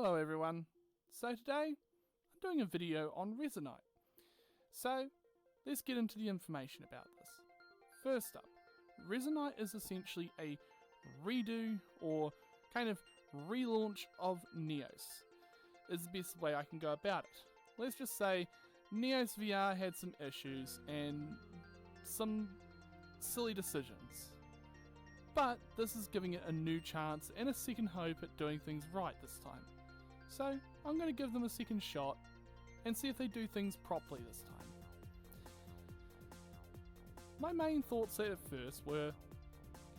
Hello everyone. So today I'm doing a video on Resonite. So let's get into the information about this. First up, Resonite is essentially a redo or kind of relaunch of Neos. Is the best way I can go about it. Let's just say Neos VR had some issues and some silly decisions. But this is giving it a new chance and a second hope at doing things right this time. So I'm going to give them a second shot and see if they do things properly this time. My main thoughts at first were,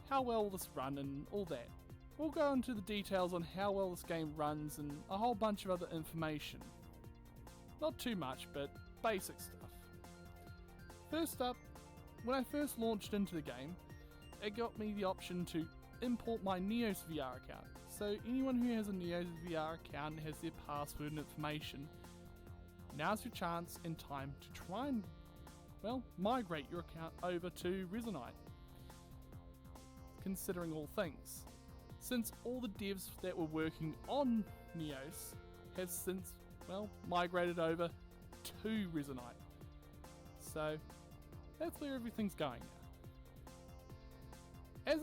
how well will this run and all that. We'll go into the details on how well this game runs and a whole bunch of other information. Not too much, but basic stuff. First up, when I first launched into the game, it got me the option to import my Neos VR account. So anyone who has a Neos VR account and has their password and information, now's your chance and time to try and, migrate your account over to Resonite. Considering all things, since all the devs that were working on Neos have since, migrated over to Resonite. So that's where everything's going now.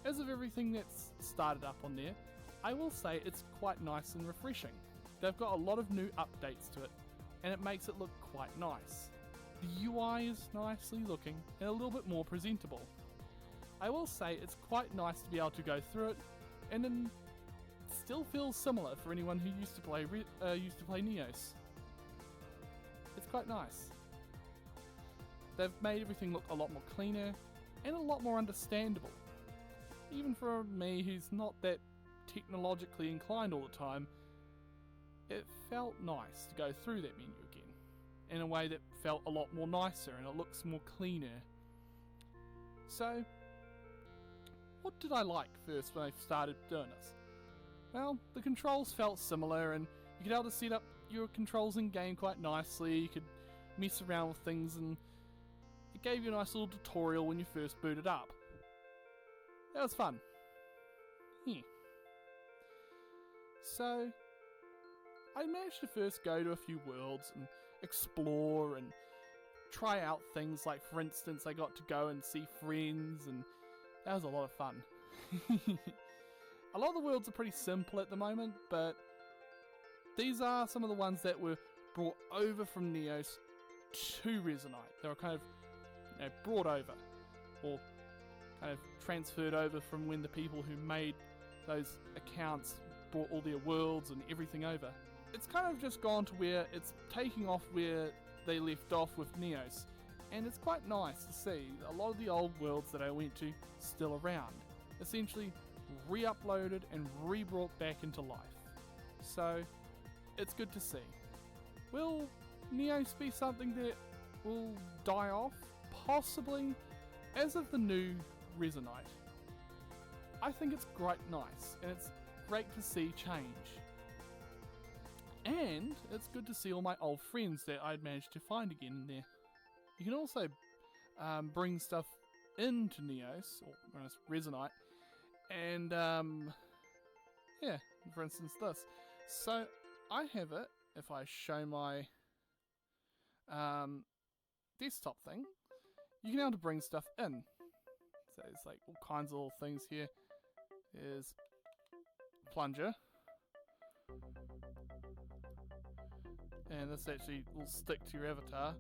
As of everything that's started up on there, I will say it's quite nice and refreshing. They've got a lot of new updates to it, and it makes it look quite nice. The UI is nicely looking and a little bit more presentable. I will say it's quite nice to be able to go through it, and then it still feels similar for anyone who used to play Neos. It's quite nice. They've made everything look a lot more cleaner and a lot more understandable. Even for me who's not that technologically inclined all the time, it felt nice to go through that menu again in a way that felt a lot more nicer and it looks more cleaner. So, what did I like first when I started doing this? Well, the controls felt similar and you could be able to set up your controls in game quite nicely. You could mess around with things and it gave you a nice little tutorial when you first booted up. That was fun. Yeah. So, I managed to first go to a few worlds and explore and try out things like, for instance, I got to go and see friends and that was a lot of fun. A lot of the worlds are pretty simple at the moment, but these are some of the ones that were brought over from Neos to Resonite. They were kind of brought over, or kind of transferred over from when the people who made those accounts brought all their worlds and everything over. It's kind of just gone to where it's taking off where they left off with Neos, and it's quite nice to see a lot of the old worlds that I went to still around, essentially re-uploaded and re-brought back into life. So, it's good to see. Will Neos be something that will die off? Possibly. As of the new Resonite, I think it's quite nice and it's great to see change. And it's good to see all my old friends that I'd managed to find again in there. You can also bring stuff into Neos, or Resonite, and for instance this. So I have it, if I show my desktop thing, you can be able to bring stuff in. So there's like all kinds of little things here. There's plunger. And this actually will stick to your avatar.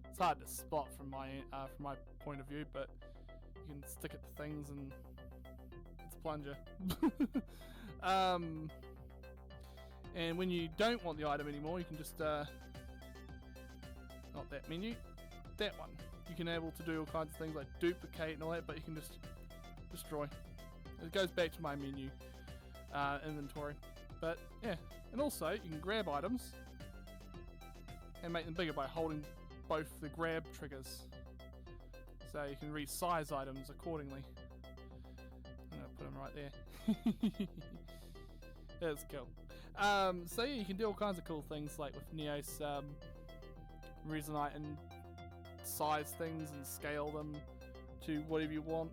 It's hard to spot from my point of view, but you can stick it to things and it's a plunger. And when you don't want the item anymore, you can just not that menu, that one. You can able to do all kinds of things like duplicate and all that, but you can just destroy. It goes back to my menu inventory. But yeah, and also you can grab items and make them bigger by holding both the grab triggers. So you can resize items accordingly. I'm gonna put them right there. That's cool. So yeah, you can do all kinds of cool things like with Neos Resonite and size things and scale them to whatever you want.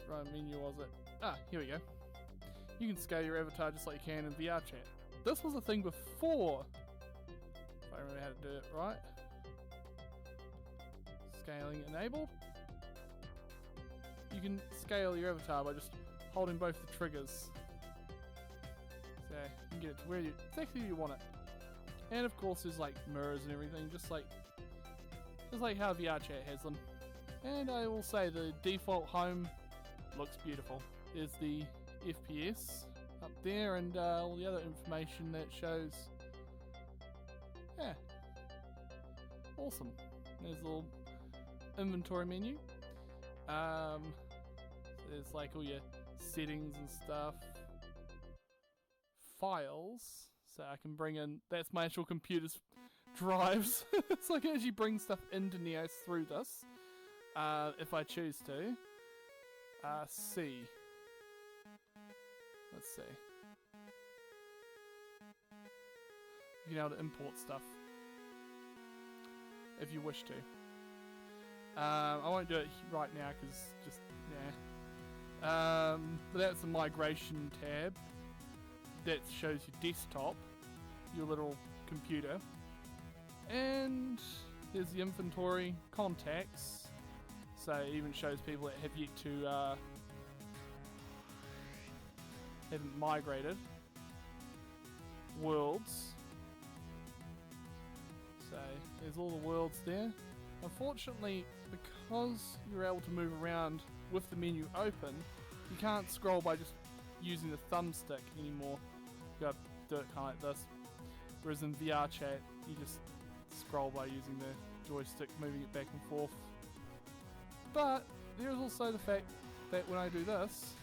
What menu was it? Here we go. You can scale your avatar just like you can in VR chat. This was a thing before, if I remember how to do it right. Scaling enabled. You can scale your avatar by just holding both the triggers. So you can get it to where exactly you want it. And of course there's like mirrors and everything, just like how VR chat has them. And I will say the default home looks beautiful. There's the FPS up there and all the other information that shows. Yeah. Awesome. There's a little inventory menu. So there's like all your settings and stuff. Files. So I can bring in, that's my actual computer's drives. So I can actually bring stuff into Neos through this. If I choose to. C. Let's see. You can be able to import stuff. If you wish to. I won't do it right now because just, yeah. But that's the migration tab. That shows your desktop, your little computer. And there's the inventory, contacts. So it even shows people that have yet to, haven't migrated. Worlds. So there's all the worlds there. Unfortunately, because you're able to move around with the menu open, you can't scroll by just using the thumbstick anymore. You gotta do it kind of like this. Whereas in VR chat, you just scroll by using the joystick, moving it back and forth. But there's also the fact that when I do this,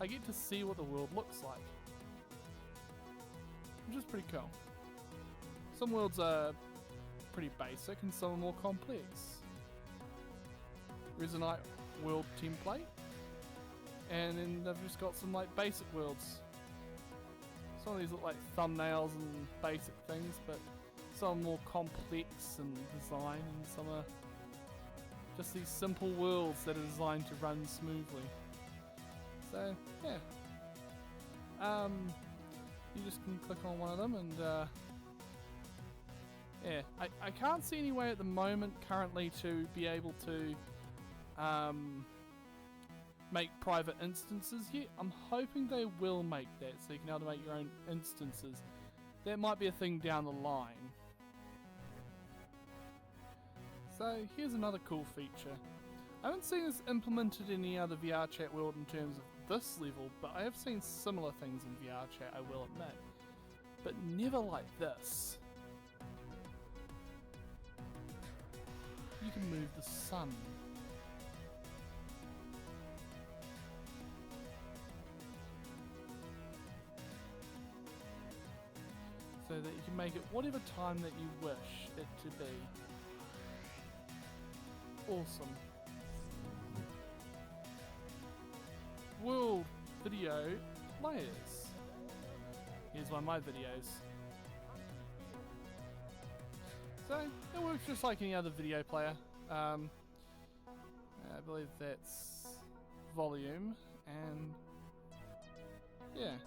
I get to see what the world looks like. Which is pretty cool. Some worlds are pretty basic and some are more complex. Resonite world template. And then they've just got some like basic worlds. Some of these look like thumbnails and basic things, but some are more complex in design and some are just these simple worlds that are designed to run smoothly. So, yeah. You just can click on one of them and yeah. I can't see any way at the moment currently to be able to make private instances yet. I'm hoping they will make that so you can be able to make your own instances. That might be a thing down the line. So here's another cool feature. I haven't seen this implemented in any other VR chat world in terms of this level, but I have seen similar things in VR chat, I will admit. But never like this. You can move the sun. So that you can make it whatever time that you wish it to be. Awesome. World video players. Here's one of my videos. So it works just like any other video player. I believe that's volume and yeah.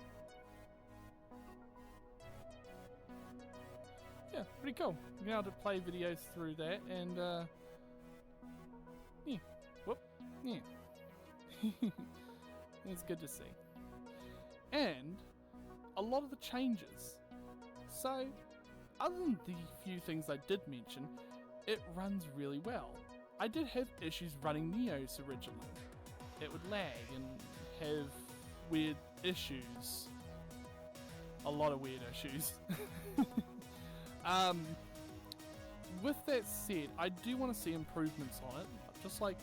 Yeah, pretty cool. You'll be able to play videos through that and yeah. Whoop. Yeah. It's good to see. And a lot of the changes. So other than the few things I did mention, it runs really well. I did have issues running Neos originally. It would lag and have weird issues. A lot of weird issues. With that said, I do want to see improvements on it, just like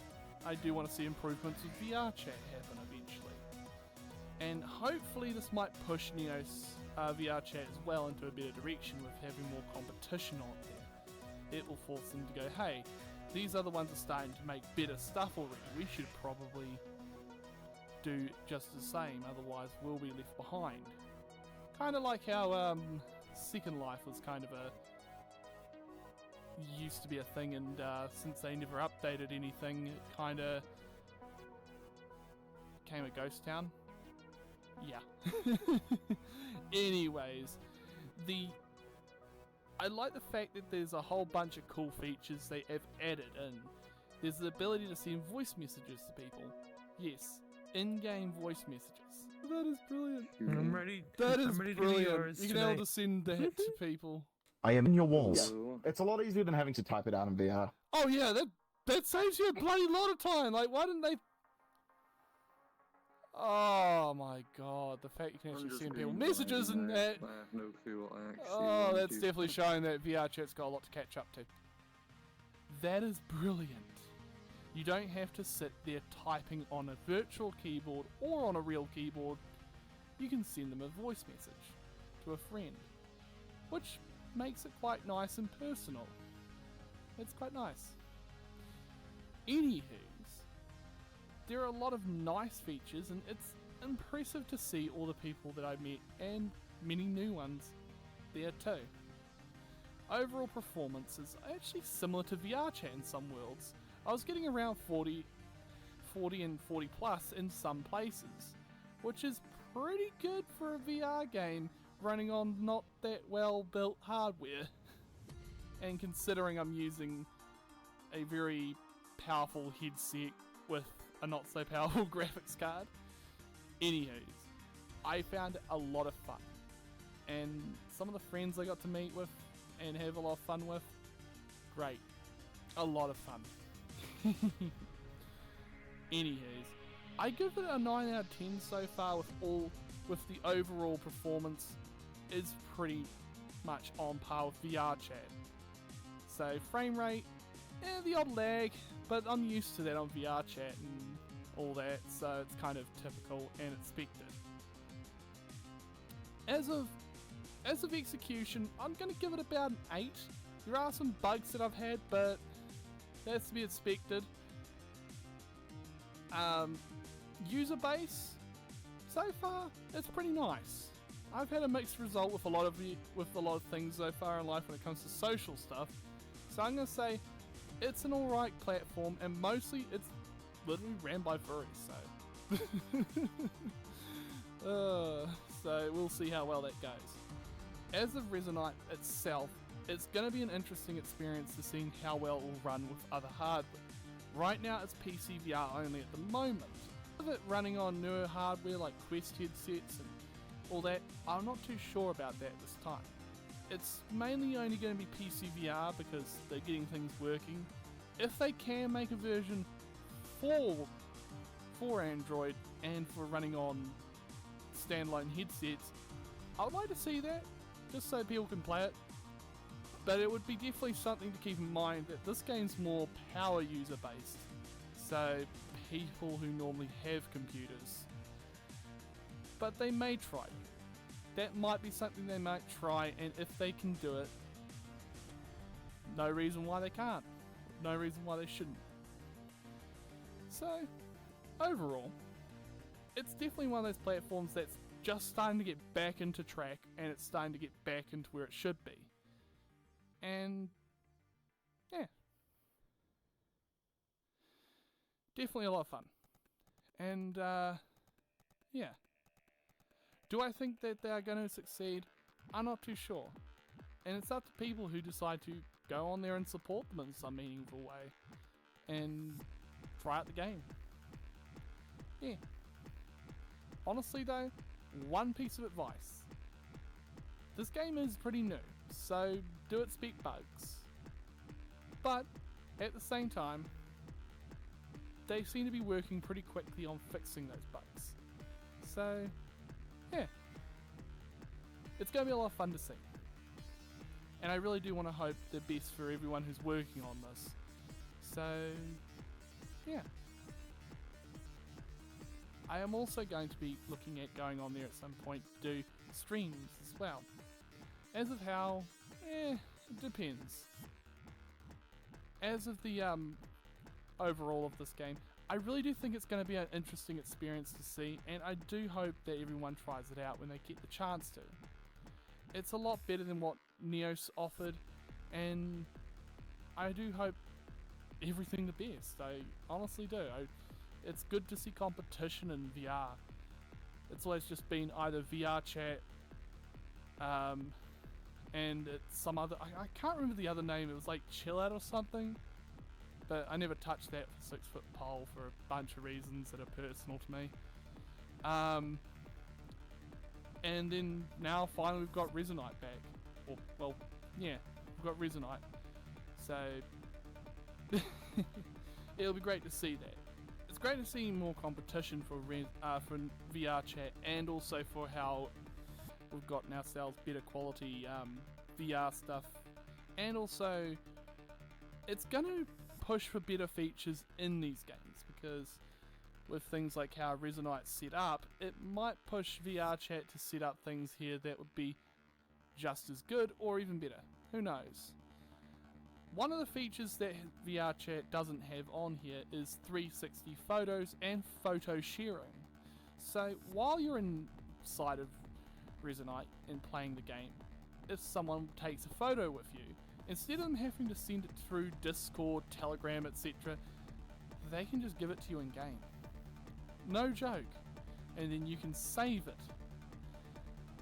I do want to see improvements with VR chat happen eventually. And hopefully this might push Neos VR chat as well into a better direction with having more competition on there. It will force them to go, hey, these other ones are starting to make better stuff already, we should probably do just the same, otherwise we'll be left behind. Kind of like how Second Life was kind of used to be a thing, and since they never updated anything, it kind of became a ghost town. Yeah. Anyways, I like the fact that there's a whole bunch of cool features they have added in. There's the ability to send voice messages to people. Yes, in-game voice messages. That is brilliant. I'm ready. That is I'm ready brilliant. To be yours You can be able to send that to people. I am in your walls. Hello. It's a lot easier than having to type it out in VR. Oh yeah, that saves you a bloody lot of time. Like, why didn't they? Oh my god, the fact you can actually send people messages and that. I have no clue what I actually Oh, want that's to definitely push. showing that VR chat's got a lot to catch up to. That is brilliant. You don't have to sit there typing on a virtual keyboard or on a real keyboard. You can send them a voice message to a friend, which makes it quite nice and personal. It's quite nice. Anywho's, there are a lot of nice features, and it's impressive to see all the people that I met and many new ones there too. Overall performance is actually similar to VR chat in some worlds. I was getting around 40 and 40 plus in some places, which is pretty good for a VR game running on not that well built hardware. And considering I'm using a very powerful headset with a not so powerful graphics card. Anywho's, I found it a lot of fun. And some of the friends I got to meet with and have a lot of fun with, great. A lot of fun. Anywho's, I give it a 9 out of 10 so far with the overall performance is pretty much on par with VR chat. So frame rate, the odd lag, but I'm used to that on VR chat and all that, so it's kind of typical and expected. As of execution, I'm going to give it about an 8. There are some bugs that I've had, but that's to be expected. User base, so far, it's pretty nice. I've had a mixed result with a lot of things so far in life when it comes to social stuff. So I'm going to say it's an alright platform, and mostly it's literally ran by furries, so... so we'll see how well that goes. As of Resonite itself, it's going to be an interesting experience to see how well it will run with other hardware. Right now it's PC VR only at the moment. With it running on newer hardware like Quest headsets and all that, I'm not too sure about that this time. It's mainly only going to be PC VR because they're getting things working. If they can make a version for Android and for running on standalone headsets, I would like to see that, just so people can play it. But it would be definitely something to keep in mind that this game's more power user based, so people who normally have computers. But they may try it. That might be something they might try, and if they can do it, no reason why they can't. No reason why they shouldn't. So, overall, it's definitely one of those platforms that's just starting to get back into track, and it's starting to get back into where it should be. And, yeah. Definitely a lot of fun. And, yeah. Do I think that they are going to succeed? I'm not too sure. And it's up to people who decide to go on there and support them in some meaningful way. And try out the game. Yeah. Honestly though, one piece of advice. This game is pretty new, so do expect bugs. But, at the same time, they seem to be working pretty quickly on fixing those bugs. So, yeah. It's going to be a lot of fun to see. And I really do want to hope the best for everyone who's working on this. So, yeah. I am also going to be looking at going on there at some point to do streams as well. As of how, it depends. As of the overall of this game, I really do think it's going to be an interesting experience to see, and I do hope that everyone tries it out when they get the chance to. It's a lot better than what Neos offered, and I do hope everything the best. I honestly do. It's good to see competition in VR. It's always just been either VR chat, and it's some other, I can't remember the other name, it was like Chill Out or something, but I never touched that 6 foot pole for a bunch of reasons that are personal to me. And then now finally we've got Resonite back, or, well, yeah, we've got Resonite, so it'll be great to see that. It's great to see more competition for VR chat, and also for how we've gotten ourselves better quality VR stuff, and also it's going to push for better features in these games, because with things like how Resonite's set up, it might push VR chat to set up things here that would be just as good or even better. Who knows? One of the features that VR chat doesn't have on here is 360 photos and photo sharing. So while you're inside of Resonite and playing the game, if someone takes a photo with you, instead of them having to send it through Discord, Telegram, etc., they can just give it to you in game. No joke. And then you can save it.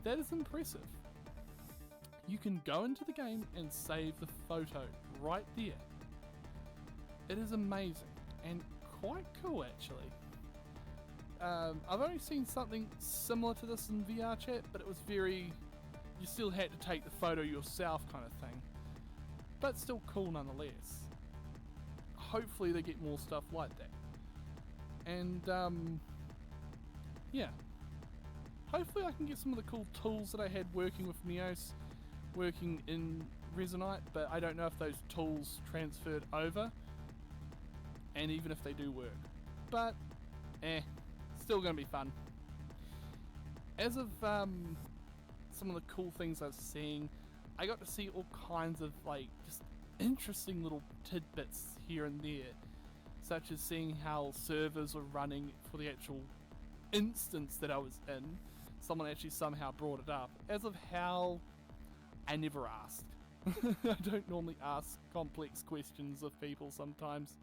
That is impressive. You can go into the game and save the photo right there. It is amazing and quite cool, actually. I've only seen something similar to this in VR chat, but it was very, you still had to take the photo yourself kind of thing, but still cool nonetheless. Hopefully they get more stuff like that. And yeah, hopefully I can get some of the cool tools that I had working with Neos working in Resonite, but I don't know if those tools transferred over, and even if they do work. But still gonna be fun. As of some of the cool things I was seeing, I got to see all kinds of like just interesting little tidbits here and there, such as seeing how servers were running for the actual instance that I was in. Someone actually somehow brought it up, as of how I never asked. I don't normally ask complex questions of people sometimes.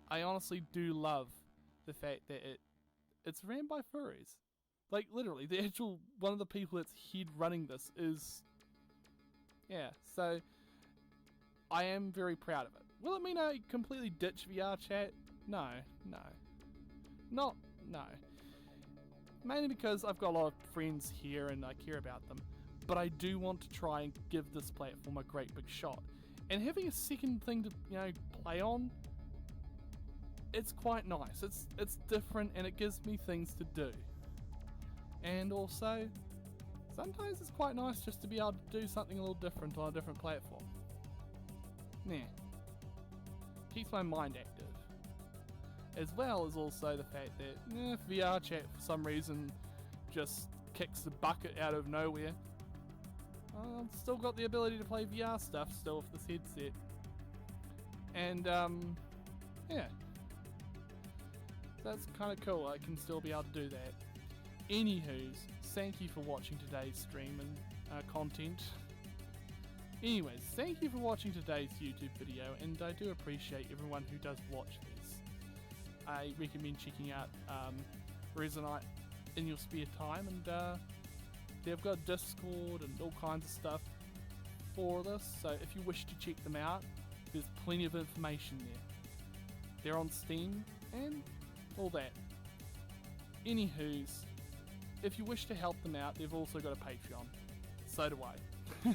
I honestly do love the fact that it's ran by furries. Like literally, the actual one of the people that's head running this is, yeah. So I am very proud of it. Will it mean I completely ditch VR chat? No. Mainly because I've got a lot of friends here and I care about them. But I do want to try and give this platform a great big shot. And having a second thing to, play on, it's quite nice. It's different and it gives me things to do. And also, sometimes it's quite nice just to be able to do something a little different on a different platform. Yeah. Keeps my mind active. As well as also the fact that if VR chat for some reason just kicks the bucket out of nowhere, I've still got the ability to play VR stuff still with this headset. And yeah. That's kind of cool, I can still be able to do that. Anywho's, thank you for watching today's stream and content. Anyways, thank you for watching today's YouTube video, and I do appreciate everyone who does watch this. I recommend checking out Resonite in your spare time, and they've got Discord and all kinds of stuff for this, so if you wish to check them out, there's plenty of information there. They're on Steam and all that. Anywho's, if you wish to help them out, they've also got a Patreon. So do I.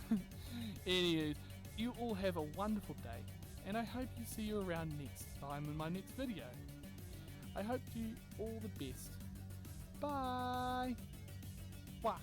Anyways, you all have a wonderful day, and I hope you see you around next time in my next video. I hope you all the best. Bye! Wah.